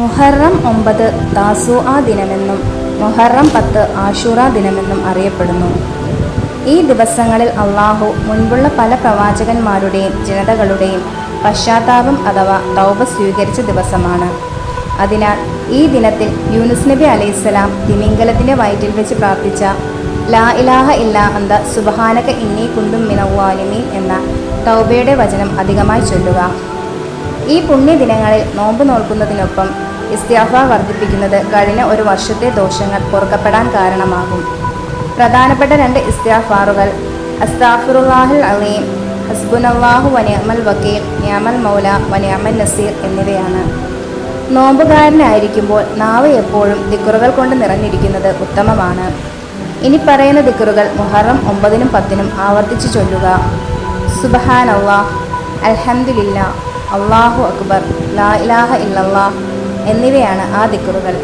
മുഹറം 9 താസുആ ദിനമെന്നും മുഹറം 10 ആശൂറാ ദിനമെന്നും അറിയപ്പെടുന്നു. ഈ ദിവസങ്ങളിൽ അള്ളാഹു മുൻപുള്ള പല പ്രവാചകന്മാരുടെയും ജനതകളുടെയും പശ്ചാത്താപം അഥവാ തൗബ സ്വീകരിച്ച ദിവസമാണ്. അതിനാൽ ഈ ദിനത്തിൽ യൂനുസ് നബി അലൈഹിസ്സലാം തിമിംഗലത്തിൻ്റെ വയറ്റിൽ വെച്ച് പ്രാർത്ഥിച്ച ലാ ഇലാഹ ഇല്ലാ അന്ത സുബ്ഹാനക ഇന്നി കുന്തു മിനൽ-ളാലിമീൻ എന്ന തൗബയുടെ വചനം അധികമായി ചൊല്ലുക. ഈ പുണ്യദിനങ്ങളിൽ നോമ്പ് നോൽക്കുന്നതിനൊപ്പം ഇസ്തിഗ്ഫാർ വർദ്ധിപ്പിക്കുന്നത് കഴിഞ്ഞ ഒരു വർഷത്തെ ദോഷങ്ങൾ പൊറുക്കപ്പെടാൻ കാരണമാകും. പ്രധാനപ്പെട്ട 2 ഇസ്തിഗ്ഫാറുകൾ അസ്തഗ്ഫിറുല്ലാഹൽ അലീം, ഹസ്ബുനല്ലാഹു വനിഅമൽ വക്കീൽ, നിഅമൽ മൗല വനിഅമൻ നസീർ എന്നിവയാണ്. നോമ്പുകാരനായിരിക്കുമ്പോൾ നാവ് എപ്പോഴും ദിക്റുകൾ കൊണ്ട് നിറഞ്ഞിരിക്കുന്നത് ഉത്തമമാണ്. ഇനി പറയുന്ന ദിക്റുകൾ മുഹറം 9-നും 10-നും ആവർത്തിച്ച് ചൊല്ലുക. സുബ്ഹാനല്ലാഹ്, അൽഹംദുലില്ലാഹ്, അല്ലാഹു അക്ബർ, ലാ ഇലാഹ ഇല്ലല്ലാഹ് എന്നിവയാണ് ആ ദിക്റുകൾ.